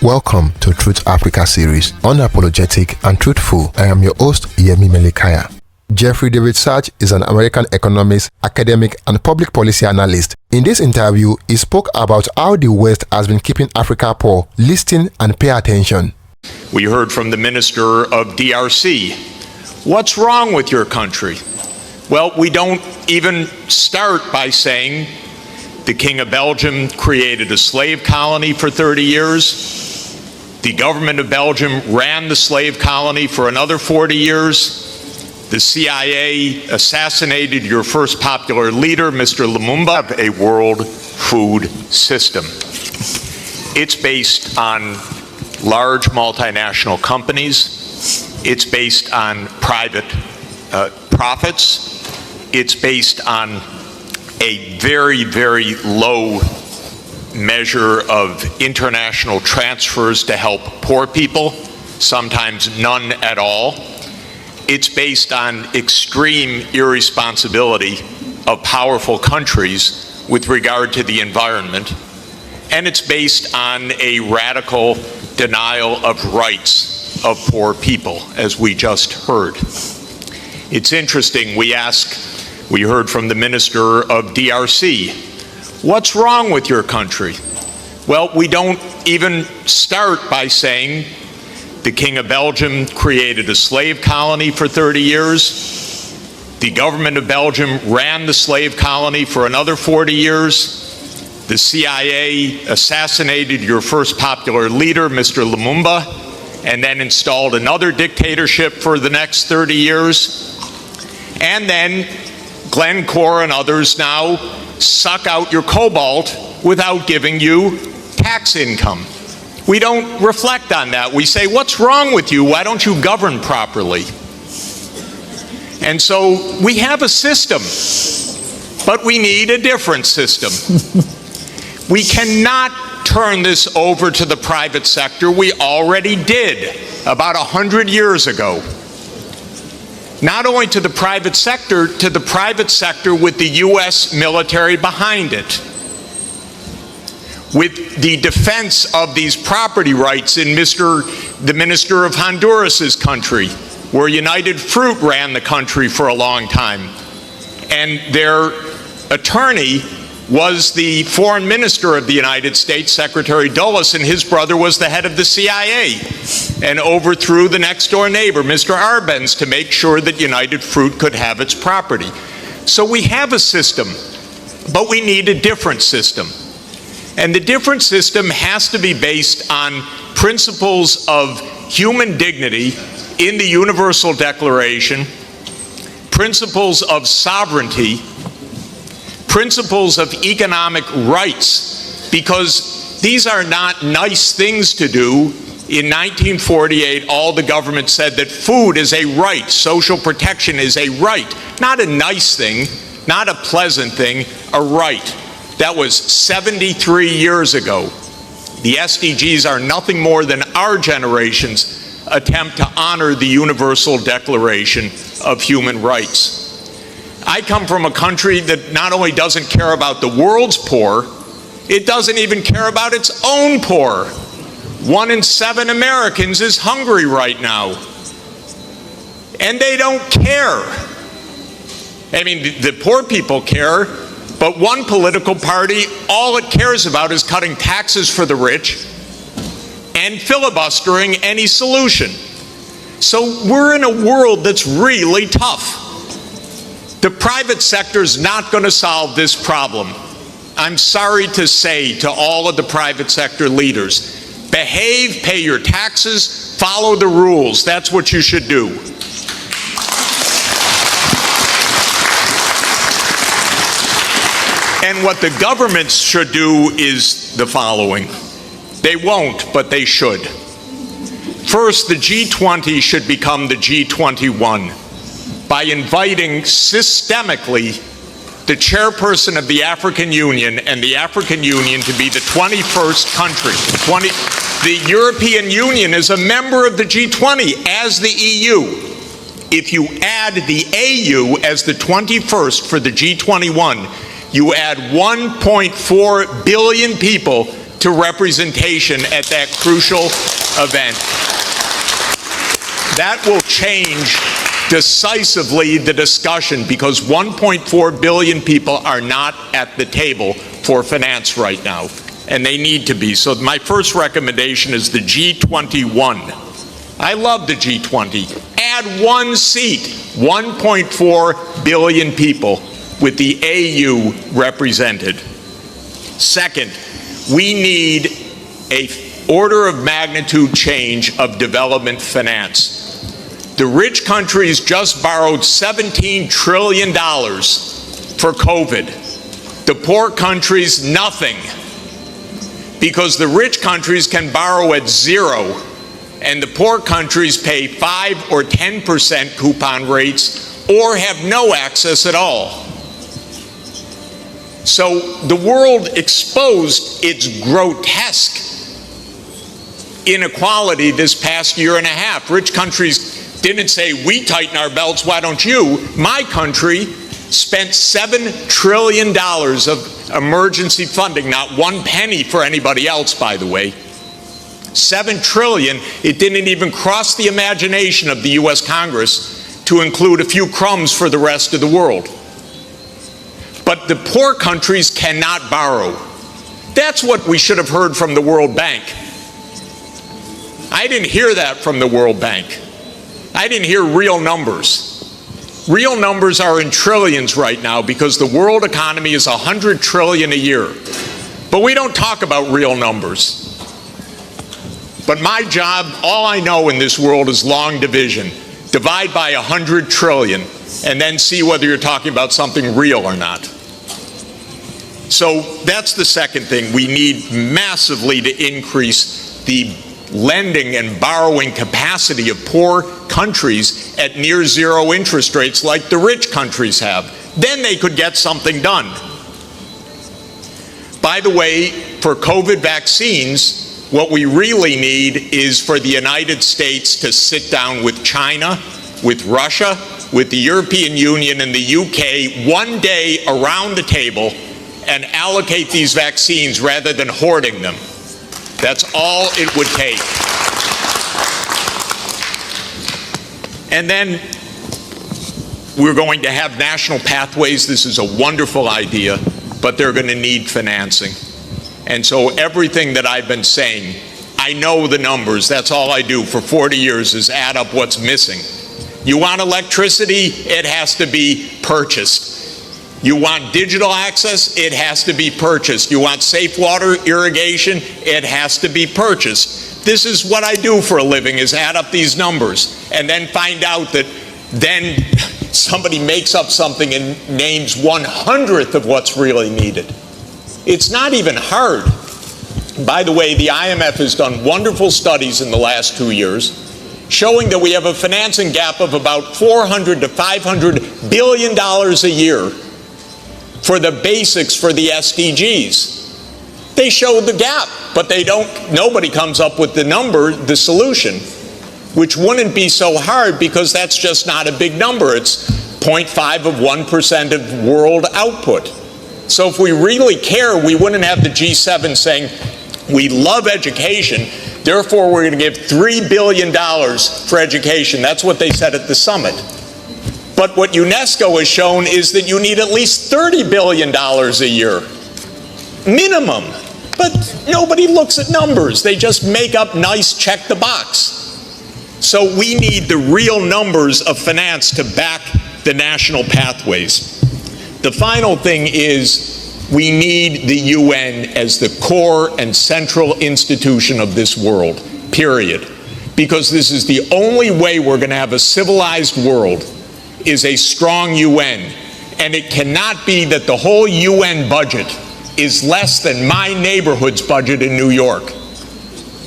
Welcome to Truth Africa series, Unapologetic and Truthful. I am your host, Yemi Melikaya. Jeffery Sachs is an American economist, academic, and public policy analyst. In this interview, he spoke about how the West has been keeping Africa poor. Listen and pay attention. We heard from the minister of DRC. What's wrong with your country? Well, we don't even start by saying the King of Belgium created a slave colony for 30 years. The government of Belgium ran the slave colony for another 40 years. The CIA assassinated your first popular leader, Mr. Lumumba. A world food system. It's based on large multinational companies. It's based on private profits. It's based on a very, very low measure of international transfers to help poor people, sometimes none at all. It's based on extreme irresponsibility of powerful countries with regard to the environment. And it's based on a radical denial of rights of poor people, as we just heard. It's interesting, we heard from the minister of DRC, what's wrong with your country? Well, we don't even start by saying the King of Belgium created a slave colony for 30 years. The government of Belgium ran the slave colony for another 40 years. The CIA assassinated your first popular leader, Mr. Lumumba, and then installed another dictatorship for the next 30 years. And then Glencore and others now suck out your cobalt without giving you tax income. We don't reflect on that. We say, what's wrong with you? Why don't you govern properly? And so we have a system, but we need a different system. We cannot turn this over to the private sector. We already did about 100 years ago. Not only to the private sector with the U.S. military behind it, with the defense of these property rights in the minister of Honduras's country, where United Fruit ran the country for a long time. And their attorney was the foreign minister of the United States, Secretary Dulles, and his brother was the head of the CIA and overthrew the next door neighbor, Mr. Arbenz, to make sure that United Fruit could have its property. So we have a system, but we need a different system. And the different system has to be based on principles of human dignity in the Universal Declaration, principles of sovereignty, principles of economic rights, because these are not nice things to do. In 1948, all the government said that food is a right, social protection is a right, not a nice thing, not a pleasant thing, a right. That was 73 years ago. The SDGs are nothing more than our generation's attempt to honor the Universal Declaration of Human Rights. I come from a country that not only doesn't care about the world's poor, it doesn't even care about its own poor. 1 in 7 Americans is hungry right now. And they don't care. I mean, the poor people care, but one political party, all it cares about is cutting taxes for the rich and filibustering any solution. So we're in a world that's really tough. The private sector is not going to solve this problem. I'm sorry to say to all of the private sector leaders, behave, pay your taxes, follow the rules. That's what you should do. And what the governments should do is the following. They won't, but they should. First, the G20 should become the G21 by inviting systemically the chairperson of the African Union and the African Union to be the 21st country. The European Union is a member of the G20 as the EU. If you add the AU as the 21st for the G21, you add 1.4 billion people to representation at that crucial event. That will change decisively the discussion, because 1.4 billion people are not at the table for finance right now, and they need to be. So my first recommendation is the G21. I love the G20. Add one seat, 1.4 billion people with the AU represented. Second, we need an order of magnitude change of development finance. The rich countries just borrowed $17 trillion for COVID. The poor countries, nothing. Because the rich countries can borrow at zero, and the poor countries pay 5 or 10% coupon rates or have no access at all. So the world exposed its grotesque inequality this past year and a half. Rich countries didn't say, we tighten our belts, why don't you? My country spent $7 trillion of emergency funding, not one penny for anybody else, by the way. $7 trillion, it didn't even cross the imagination of the US Congress to include a few crumbs for the rest of the world. But the poor countries cannot borrow. That's what we should have heard from the World Bank. I didn't hear that from the World Bank. I didn't hear real numbers. Real numbers are in trillions right now because the world economy is 100 trillion a year. But we don't talk about real numbers. But my job, all I know in this world is long division. Divide by 100 trillion and then see whether you're talking about something real or not. So that's the second thing. We need massively to increase the lending and borrowing capacity of poor countries at near zero interest rates like the rich countries have. Then they could get something done. By the way, for COVID vaccines, what we really need is for the United States to sit down with China, with Russia, with the European Union and the UK one day around the table and allocate these vaccines rather than hoarding them. That's all it would take. And then we're going to have national pathways. This is a wonderful idea, but they're going to need financing. And so everything that I've been saying, I know the numbers. That's all I do for 40 years is add up what's missing. You want electricity? It has to be purchased. You want digital access? It has to be purchased. You want safe water irrigation? It has to be purchased. This is what I do for a living, is add up these numbers and then find out that then somebody makes up something and names 1/100th of what's really needed. It's not even hard. By the way, the IMF has done wonderful studies in the last 2 years showing that we have a financing gap of about $400 to $500 billion a year for the basics for the SDGs. They show the gap, but nobody comes up with the number, the solution, which wouldn't be so hard because that's just not a big number. It's 0.5 of 1% of world output. So if we really care, we wouldn't have the G7 saying, we love education, therefore we're going to give $3 billion for education. That's what they said at the summit. But what UNESCO has shown is that you need at least $30 billion a year, minimum. But nobody looks at numbers. They just make up nice check the box. So we need the real numbers of finance to back the national pathways. The final thing is we need the UN as the core and central institution of this world, period. Because this is the only way we're going to have a civilized world, is a strong UN. And it cannot be that the whole UN budget is less than my neighborhood's budget in New York.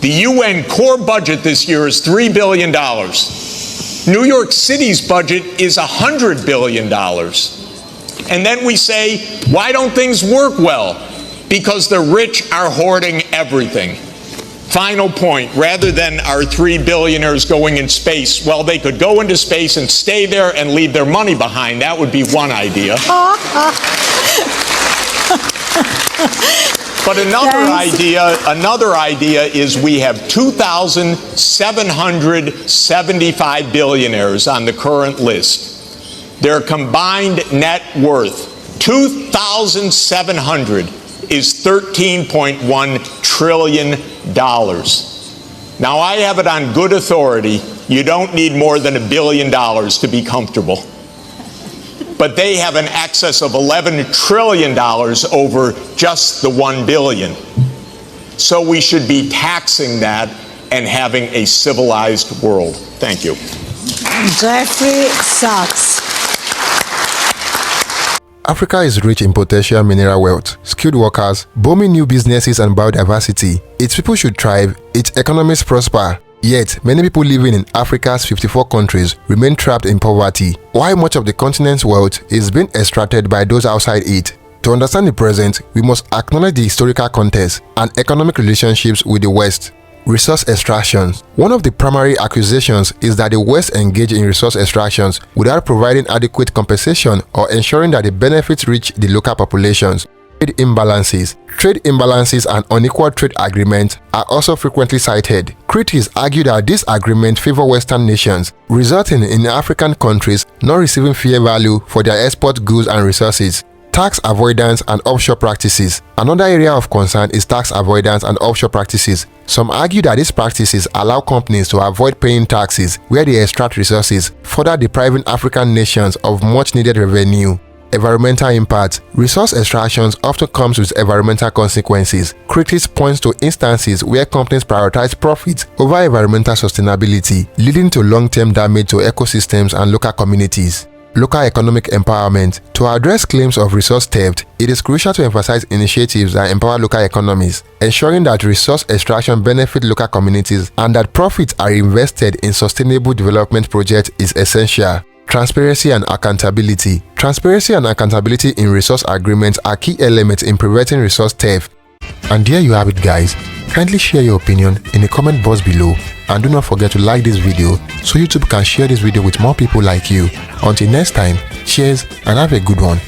The UN core budget this year is $3 billion. New York City's budget is $100 billion. And then we say, why don't things work well? Because the rich are hoarding everything. Final point, rather than our 3 billionaires going in space, well, they could go into space and stay there and leave their money behind. That would be one idea. But another idea is we have 2,775 billionaires on the current list. Their combined net worth, 2,700, is $13.1 trillion. Now, I have it on good authority, you don't need more than $1 billion to be comfortable. But they have an excess of $11 trillion over just the $1 billion. So we should be taxing that and having a civilized world. Thank you. Jeffery Sachs. Africa is rich in potential mineral wealth, skilled workers, booming new businesses and biodiversity. Its people should thrive, its economies prosper. Yet, many people living in Africa's 54 countries remain trapped in poverty, while much of the continent's wealth is being extracted by those outside it. To understand the present, we must acknowledge the historical context and economic relationships with the West. Resource extractions. One of the primary accusations is that the West engage in resource extractions without providing adequate compensation or ensuring that the benefits reach the local populations. Trade imbalances. Trade imbalances and unequal trade agreements are also frequently cited. Critics argue that these agreements favor Western nations, resulting in African countries not receiving fair value for their export goods and resources. Tax avoidance and offshore practices. Another area of concern is tax avoidance and offshore practices. Some argue that these practices allow companies to avoid paying taxes where they extract resources, further depriving African nations of much-needed revenue. Environmental impact. Resource extractions often comes with environmental consequences. Critics point to instances where companies prioritize profit over environmental sustainability, leading to long-term damage to ecosystems and local communities. Local economic empowerment. To address claims of resource theft, it is crucial to emphasize initiatives that empower local economies, ensuring that resource extraction benefit local communities and that profits are invested in sustainable development projects is essential. Transparency and accountability. Transparency and accountability in resource agreements are key elements in preventing resource theft. And there you have it, guys. Kindly share your opinion in the comment box below, and do not forget to like this video so YouTube can share this video with more people like you. Until next time, cheers and have a good one.